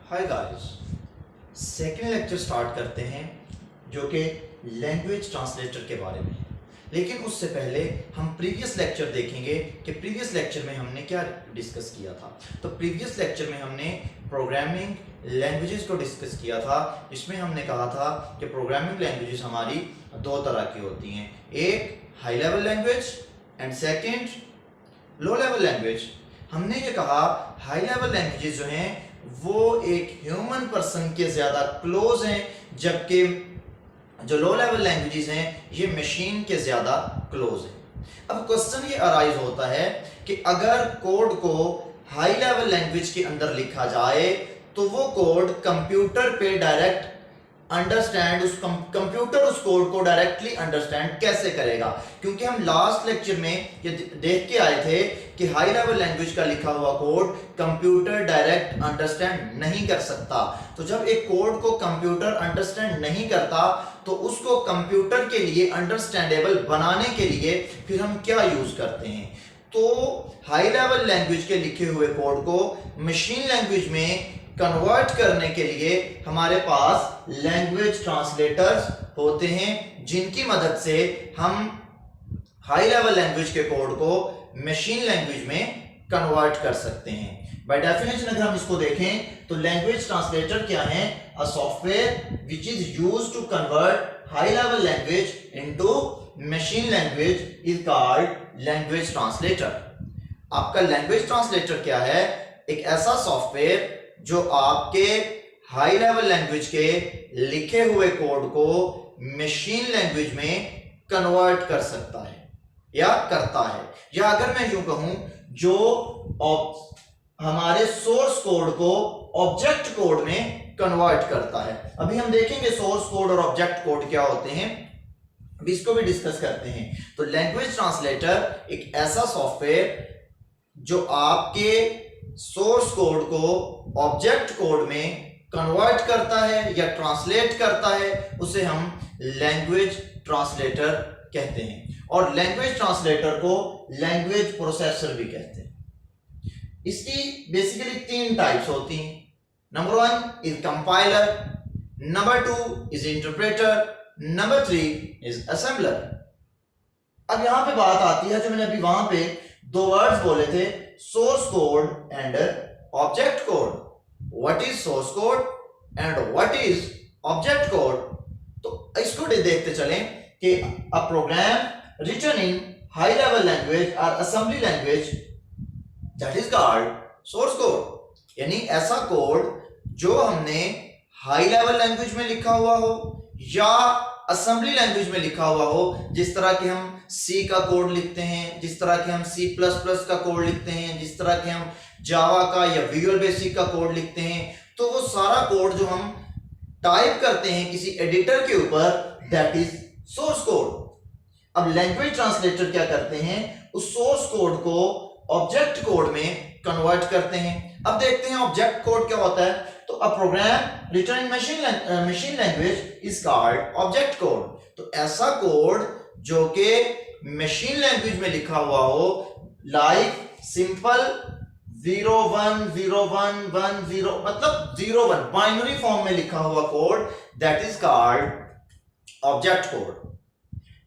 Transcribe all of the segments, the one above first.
Hi guys, second lecture start करते हैं जो कि लैंग्वेज ट्रांसलेटर के बारे में है। लेकिन उससे पहले हम प्रीवियस लेक्चर देखेंगे कि प्रीवियस लेक्चर में हमने क्या डिस्कस किया था। तो प्रीवियस लेक्चर में हमने प्रोग्रामिंग लैंग्वेजेस को डिस्कस किया था, जिसमें हमने कहा था कि प्रोग्रामिंग लैंग्वेजेस हमारी दो तरह की होती हैं, एक high level language and second low level language. हमने ये कहा हाई लेवल लैंग्वेजेस जो हैं वो एक ह्यूमन पर्सन के ज़्यादा क्लोज हैं, जबकि जो लो लेवल लैंग्वेजेस हैं ये मशीन के ज़्यादा क्लोज हैं। अब क्वेश्चन ये अराइज होता है कि अगर कोड को हाई लेवल लैंग्वेज के अंदर लिखा जाए तो वो कोड कंप्यूटर पे डायरेक्ट अंडरस्टैंड कंप्यूटर उस कोड को डायरेक्टली अंडरस्टैंड कैसे करेगा, क्योंकि हम लास्ट लेक्चर में ये देख के आए थे कि हाई लेवल लैंग्वेज का लिखा हुआ कोड कंप्यूटर डायरेक्ट अंडरस्टैंड नहीं कर सकता। तो जब एक कोड को कंप्यूटर अंडरस्टैंड नहीं करता तो उसको कंप्यूटर के लिए अंडरस्टैंडेबल बनाने के लिए फिर हम क्या यूज करते हैं। तो हाई लेवल लैंग्वेज के लिखे हुए कोड को मशीन लैंग्वेज में कन्वर्ट करने के लिए हमारे पास लैंग्वेज ट्रांसलेटर्स होते हैं, जिनकी मदद से हम हाई लेवल लैंग्वेज के कोड को मशीन लैंग्वेज में कन्वर्ट कर सकते हैं। बाय डेफिनेशन अगर हम इसको देखें तो लैंग्वेज ट्रांसलेटर क्या है? A software which is used to convert high level language into machine language is called language translator. आपका लैंग्वेज ट्रांसलेटर क्या है? एक ऐसा सॉफ्टवेयर जो आपके हाई लेवल लैंग्वेज के लिखे हुए कोड को मशीन लैंग्वेज में कन्वर्ट कर सकता है या करता है, या अगर मैं यूं कहूं जो हमारे सोर्स कोड को ऑब्जेक्ट कोड में कन्वर्ट करता है। अभी हम देखेंगे सोर्स कोड और ऑब्जेक्ट कोड क्या होते हैं, अभी इसको भी डिस्कस करते हैं। तो लैंग्वेज ट्रांसलेटर एक ऐसा सॉफ्टवेयर जो आपके सोर्स कोड को ऑब्जेक्ट कोड में कन्वर्ट करता है या ट्रांसलेट करता है, उसे हम लैंग्वेज ट्रांसलेटर कहते हैं। और लैंग्वेज ट्रांसलेटर को लैंग्वेज प्रोसेसर भी कहते हैं। इसकी बेसिकली तीन टाइप्स होती हैं। Number 1 is compiler, number 2 is interpreter, number 3 is assembler. अब यहां पे बात आती है, जो मैंने अभी वहां पे दो वर्ड्स बोले थे, source code and object code. What is source code and what is object code? तो इसको देखते चलें कि a program written in high level language और assembly language that is called source code. यानी ऐसा कोड जो हमने हाई लेवल लैंग्वेज में लिखा हुआ हो या असेंबली लैंग्वेज में लिखा हुआ हो, जिस तरह के हम सी का कोड लिखते हैं, जिस तरह के हम C++ का कोड लिखते हैं, जिस तरह के हम जावा का या विजुअल बेसिक का कोड लिखते हैं, तो वो सारा कोड जो हम टाइप करते हैं किसी एडिटर के ऊपर, दैट इज सोर्स कोड। अब लैंग्वेज ट्रांसलेटर क्या करते हैं? उस सोर्स कोड को ऑब्जेक्ट कोड में कन्वर्ट करते हैं। अब देखते हैं ऑब्जेक्ट कोड क्या होता है। तो a program written in machine language is called object code. तो ऐसा कोड जो कि मशीन लैंग्वेज में लिखा हुआ हो, लाइक सिंपल 0 1 0 1 1 0, मतलब 0 1 बाइनरी फॉर्म में लिखा हुआ code, that is called object code.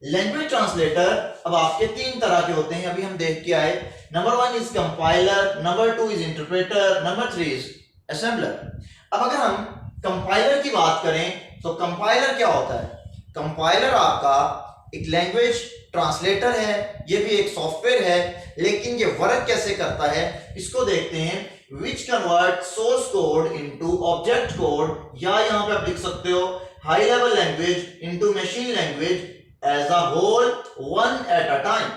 Language translator अब आपके तीन तरह के होते हैं, अभी हम देख के आए। Number 1 is compiler, number 2 is interpreter, number 3 is assembler. अब अगर हम कंपाइलर की बात करें तो कंपाइलर क्या होता है? कंपाइलर आपका एक लैंग्वेज ट्रांसलेटर है, ये भी एक सॉफ्टवेयर है, लेकिन ये वर्क कैसे करता है इसको देखते हैं। Which convert source code into object code, या यहां पे आप लिख सकते हो high level language into machine language as a whole, one at a time.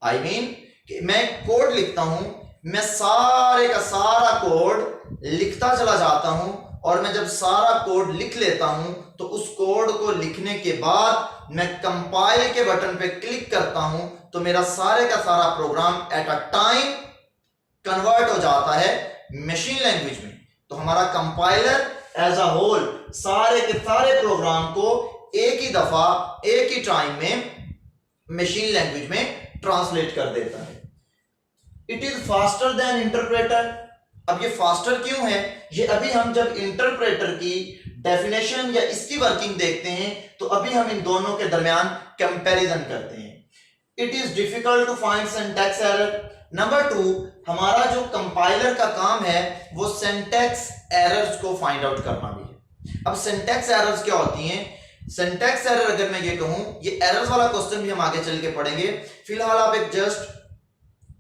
I mean कि मैं कोड लिखता हूं, मैं सारे का सारा कोड लिखता चला जाता हूं, और मैं जब सारा कोड लिख लेता हूं तो उस कोड को लिखने के बाद मैं कंपाइल के बटन पे क्लिक करता हूं तो मेरा सारे का सारा program at a time convert हो जाता है मशीन लैंग्वेज में। तो हमारा कंपाइलर एज अ होल सारे के सारे प्रोग्राम को एक ही दफा एक ही टाइम में मशीन लैंग्वेज में ट्रांसलेट कर देता है। It is faster than interpreter. अब ये फास्टर क्यों है, ये अभी हम जब इंटरप्रेटर की डेफिनेशन या इसकी वर्किंग देखते हैं तो अभी हम इन दोनों के दरमियान कंपैरिजन करते हैं। It is difficult to find syntax error. Number 2, हमारा जो कंपाइलर का काम है वो सिंटैक्स एरर्स को फाइंड आउट करना भी है। अब सिंटैक्स एरर्स क्या होती हैं? सिंटैक्स एरर अगर मैं ये कहूं, ये एरर्स वाला क्वेश्चन भी हम आगे चल के पढ़ेंगे। फिलहाल आप एक जस्ट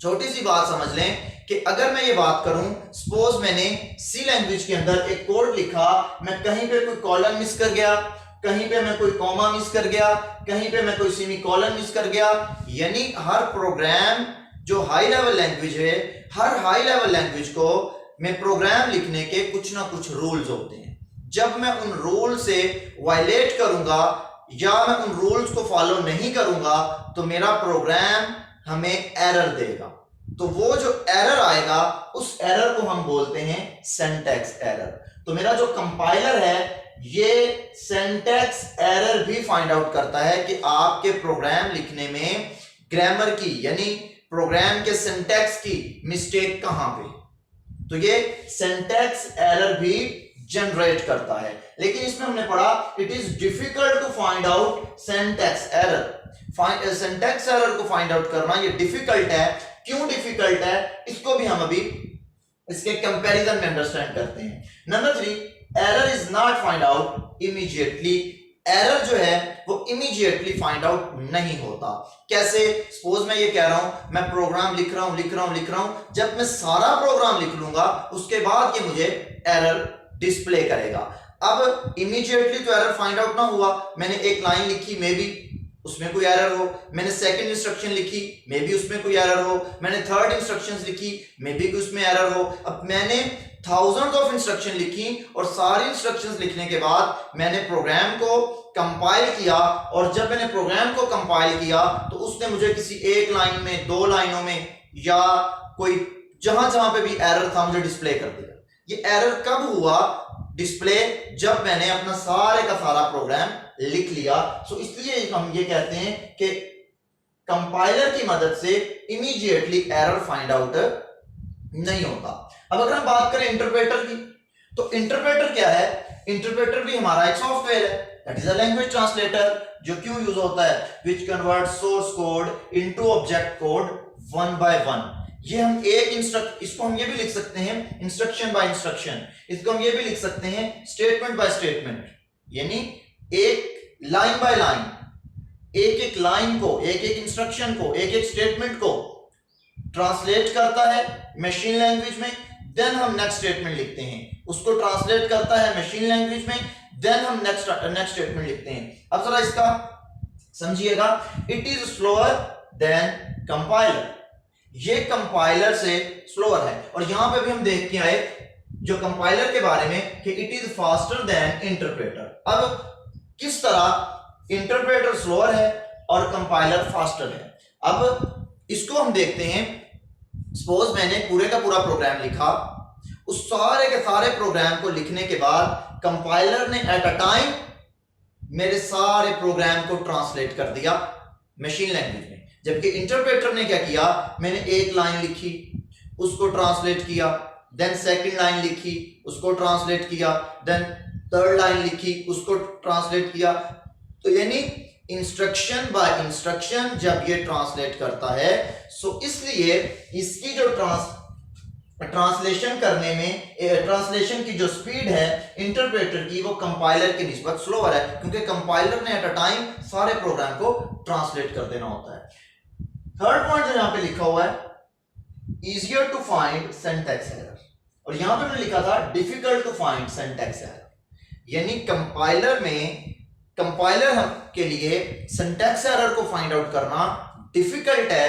छोटी सी बात समझ लें कि अगर मैं ये बात करूं, सपोज मैंने सी लैंग्वेज के अंदर एक कोड लिखा, मैं कहीं पे कोई कॉलन मिस कर गया, कहीं पे मैं कोई कॉमा मिस कर गया, कहीं पे मैं कोई सेमीकोलन मिस कर गया, यानी हर प्रोग्राम जो हाई लेवल लैंग्वेज है, हर हाई लेवल लैंग्वेज को में प्रोग्राम लिखने के कुछ ना कुछ रूल्स होते हैं। जब मैं उन रूल से वायलेट करूंगा या मैं उन रूल्स को फॉलो नहीं करूंगा तो मेरा प्रोग्राम हमें एरर देगा। तो वो जो एरर आएगा उस एरर को हम बोलते हैं सिंटैक्स एरर। तो मेरा जो कंपाइलर है ये सिंटैक्स एरर भी फाइंड आउट करता है कि आपके प्रोग्राम लिखने में ग्रामर की यानी प्रोग्राम के सिंटैक्स की मिस्टेक कहां पे, तो ये सिंटैक्स एरर भी जनरेट करता है। लेकिन इसमें हमने पढ़ा it is difficult to find out syntax error. Syntax error को फाइंड आउट करना ये डिफिकल्ट है। क्यों डिफिकल्ट है इसको भी हम अभी इसके कंपैरिजन में अंडरस्टैंड करते हैं। Number 3, error is not find out immediately. Error जो है वो इमीडिएटली फाइंड आउट नहीं होता। कैसे? सपोज मैं ये कह रहा हूं मैं प्रोग्राम लिख रहा हूं, जब मैं सारा प्रोग्राम लिख लूंगा उसके बाद ये मुझे एरर डिस्प्ले करेगा। अब इमीडिएटली तो एरर फाइंड आउट ना हुआ, मैंने एक लाइन लिखी, मे बी उसमें कोई एरर हो, मैंने सेकंड इंस्ट्रक्शन लिखी, मे बी उसमें कोई एरर हो, मैंने थर्ड इंस्ट्रक्शंस लिखी, मे बी उसमें एरर हो। अब मैंने थाउजेंड्स ऑफ इंस्ट्रक्शन लिखी और सारी इंस्ट्रक्शंस लिखने के बाद मैंने प्रोग्राम को कंपाइल किया, और जब मैंने प्रोग्राम को कंपाइल किया तो उसने मुझे किसी एक लाइन में, 2 लाइनों में या कोई जहां जहां पे भी एरर था मुझे डिस्प्ले कर दिया। ये एरर कब हुआ डिस्प्ले? जब मैंने अपना सारे का सारा प्रोग्राम लिख लिया। सो इसलिए हम ये कहते हैं कि कंपाइलर की मदद से इमीडिएटली एरर फाइंड आउट नहीं होता। अब अगर हम बात करें इंटरप्रेटर की, तो इंटरप्रेटर क्या है? इंटरप्रेटर भी हमारा एक सॉफ्टवेयर है, that is a language translator, जो क्यों यूज होता है? विच convert source code into object code one by one. ये हम इसको हम ये भी लिख सकते हैं इंस्ट्रक्शन बाय इंस्ट्रक्शन, इसको हम ये भी लिख सकते हैं स्टेटमेंट बाय स्टेटमेंट, यानी एक लाइन बाय लाइन, एक एक लाइन को, एक एक इंस्ट्रक्शन को, एक एक स्टेटमेंट को ट्रांसलेट करता है मशीन लैंग्वेज में, देन हम नेक्स्ट स्टेटमेंट लिखते हैं। उसको ट्रांसलेट करता है मशीन लैंग्वेज में, देन हम नेक्स्ट स्टेटमेंट लिखते हैं। अब जरा इसका समझिएगा, it is slower then compiler. ये कंपाइलर से स्लोअर है, और यहां पे भी हम देख के आए जो कंपाइलर के बारे में कि it is faster than interpreter. अब किस तरह इंटरप्रेटर स्लोअर है और कंपाइलर फास्टर है, अब इसको हम देखते हैं। सपोज मैंने पूरे का पूरा प्रोग्राम लिखा, उस सारे के सारे प्रोग्राम को लिखने के बाद कंपाइलर ने एट अ टाइम मेरे सारे प्रोग्राम को ट्रांसलेट कर दिया मशीन लैंग्वेज में। जबकि इंटरप्रेटर ने क्या किया, मैंने एक लाइन लिखी, उसको ट्रांसलेट किया, देन सेकंड लाइन लिखी, उसको ट्रांसलेट किया, देन थर्ड लाइन लिखी, उसको ट्रांसलेट किया। तो यानी इंस्ट्रक्शन बाय इंस्ट्रक्शन जब ये ट्रांसलेट करता है, सो इसलिए इसकी जो ट्रांसलेशन करने में, ट्रांसलेशन की जो स्पीड है इंटरप्रेटर की, वो कंपाइलर की निस्बत स्लोअर है, क्योंकि कंपाइलर ने एट अ टाइम सारे प्रोग्राम को ट्रांसलेट कर देना होता है। थर्ड पॉइंट जो यहां पे लिखा हुआ है, easier to find syntax error, और यहां पे मैंने लिखा था difficult to find syntax error, यानी कंपाइलर हम के लिए सिंटैक्स एरर को फाइंड आउट करना डिफिकल्ट है,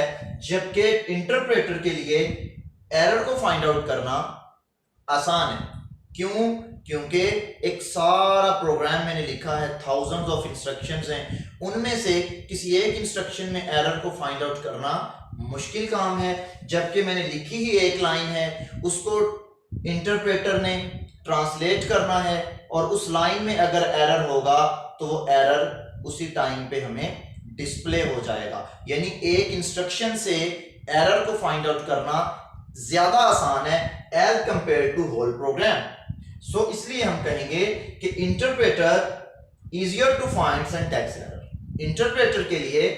जबकि इंटरप्रेटर के लिए एरर को फाइंड आउट करना आसान है। क्यों? क्योंकि एक सारा प्रोग्राम मैंने लिखा है, थाउजेंड्स ऑफ इंस्ट्रक्शंस हैं, उनमें से किसी एक इंस्ट्रक्शन में एरर को फाइंड आउट करना मुश्किल काम है, जबकि मैंने लिखी ही एक लाइन है, उसको इंटरप्रेटर ने ट्रांसलेट करना है, और उस लाइन में अगर एरर होगा तो वो एरर उसी टाइम पे हमें डिस्प्ले हो जाएगा। यानी एक इंस्ट्रक्शन से एरर को फाइंड आउट करना ज्यादा आसान है as compare to whole program. So इसलिए हम कहेंगे कि interpreter easier to find syntax error. Interpreter के लिए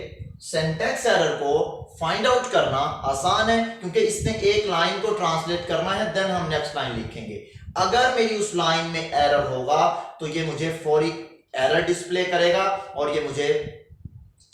सिंटैक्स एरर को फाइंड आउट करना आसान है, क्योंकि इसने एक लाइन को ट्रांसलेट करना है, देन हम नेक्स्ट लाइन लिखेंगे। अगर मेरी उस लाइन में एरर होगा तो ये मुझे फौरी एरर डिस्प्ले करेगा और ये मुझे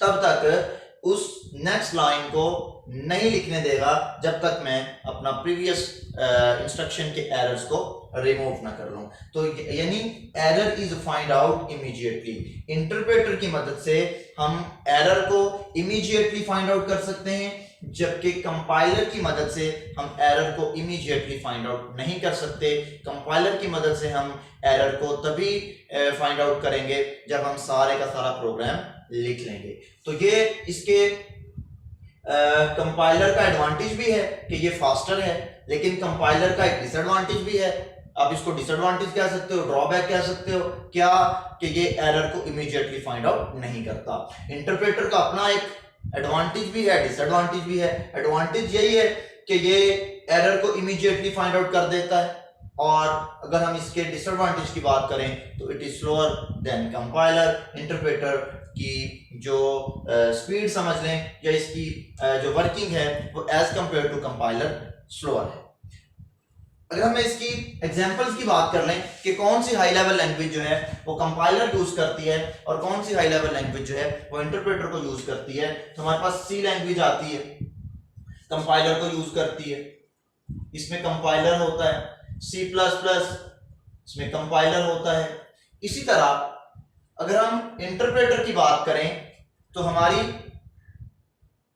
तब तक उस नेक्स्ट लाइन को नहीं लिखने देगा जब तक मैं अपना प्रीवियस इंस्ट्रक्शन के एरर्स को रिमूव ना कर लूं। तो यानी error is find out immediately. Interpreter की मदद से हम एरर को इमीडिएटली फाइंड आउट कर सकते हैं, जबकि कंपाइलर की मदद से हम एरर को इमीडिएटली फाइंड आउट नहीं कर सकते। कंपाइलर की मदद से हम एरर को तभी फाइंड आउट करेंगे जब हम सारे का सारा प्रोग्राम लिख लेंगे। तो ये इसके कंपाइलर का एडवांटेज भी है कि ये फास्टर है, लेकिन कंपाइलर का एक डिसएडवांटेज भी है। आप इसको डिसएडवांटेज कह सकते हो, ड्रॉबैक कह सकते हो, क्या कि ये एरर को इमीडिएटली फाइंड आउट नहीं करता। इंटरप्रेटर का अपना एक एडवांटेज भी है, डिसएडवांटेज भी है। एडवांटेज यही है कि ये एरर को इमीडिएटली फाइंड आउट कर देता है, और अगर हम इसके डिसएडवांटेज की बात करें तो it is slower then compiler. Interpreter की जो स्पीड समझ लें या इसकी जो वर्किंग है वो as compare to compiler slower है। अगर हम इसकी एग्जांपल्स की बात कर लें कि कौन सी हाई लेवल लैंग्वेज जो है वो कंपाइलर यूज करती है और कौन सी हाई लेवल लैंग्वेज जो है वो इंटरप्रेटर को यूज करती है, तो हमारे पास सी लैंग्वेज आती है, कंपाइलर को यूज करती है, इसमें कंपाइलर होता है। C++ इसमें कंपाइलर होता है। इसी तरह अगर हम इंटरप्रेटर की बात करें तो हमारी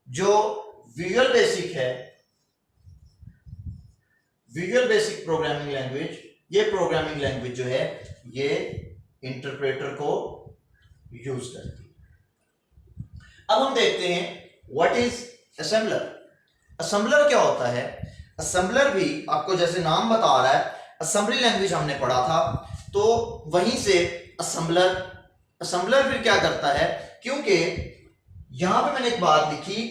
जो विजुअल बेसिक है, विजुअल बेसिक प्रोग्रामिंग लैंग्वेज, ये प्रोग्रामिंग लैंग्वेज जो है ये इंटरप्रेटर को यूज करती है। अब हम देखते हैं व्हाट इज असेंबलर। असेंबलर क्या होता है? असेंबलर भी आपको जैसे नाम बता रहा है, असेंबली लैंग्वेज हमने पढ़ा था, तो वहीं से असेंबलर फिर क्या करता है, क्योंकि यहां पे मैंने एक बात लिखी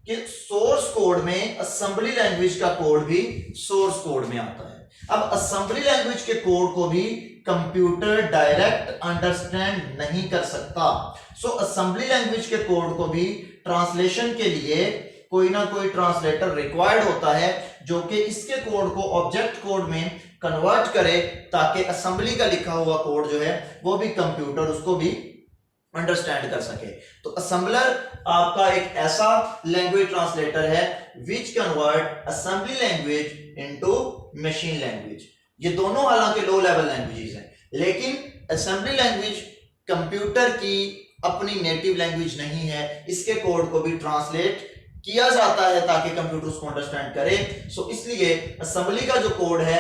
कि सोर्स कोड में असेंबली लैंग्वेज का कोड भी सोर्स कोड में आता है। अब असेंबली लैंग्वेज के कोड को भी कंप्यूटर डायरेक्ट अंडरस्टैंड नहीं कर सकता। सो असेंबली लैंग्वेज के कोड को भी ट्रांसलेशन के लिए कोई ना कोई ट्रांसलेटर रिक्वायर्ड होता है, जो कि इसके कोड को ऑब्जेक्ट कोड में कन्वर्ट करे, ताकि असेंबली का लिखा हुआ कोड जो है वो भी कंप्यूटर उसको भी अंडरस्टैंड कर सके। तो असेंबलर आपका एक ऐसा लैंग्वेज ट्रांसलेटर है which convert assembly language into machine language. ये दोनों हालांकि लो लेवल लैंग्वेजेस हैं, लेकिन असेंबली लैंग्वेज कंप्यूटर की अपनी नेटिव लैंग्वेज नहीं है, इसके कोड को भी ट्रांसलेट किया जाता है ताकि कंप्यूटर उसको अंडरस्टैंड करे। सो इसलिए असेंबली का जो कोड है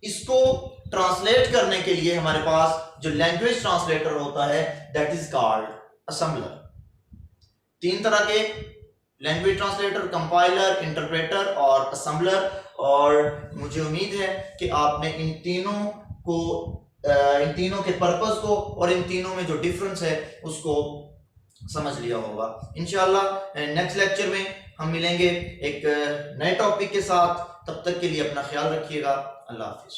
इसको ट्रांसलेट करने के लिए हमारे पास जो लैंग्वेज ट्रांसलेटर होता है दैट इज कॉल्ड असेंबलर। तीन तरह के लैंग्वेज ट्रांसलेटर, कंपाइलर, इंटरप्रेटर और असेंबलर, और मुझे उम्मीद है कि आपने इन तीनों के पर्पस को और इन तीनों में जो डिफरेंस है उसको समझ लिया होगा। इंशाल्लाह नेक्स्ट लेक्चर में हम मिलेंगे एक नए टॉपिक के साथ। तब तक के लिए अपना ख्याल रखिएगा। अल्लाह हाफिज।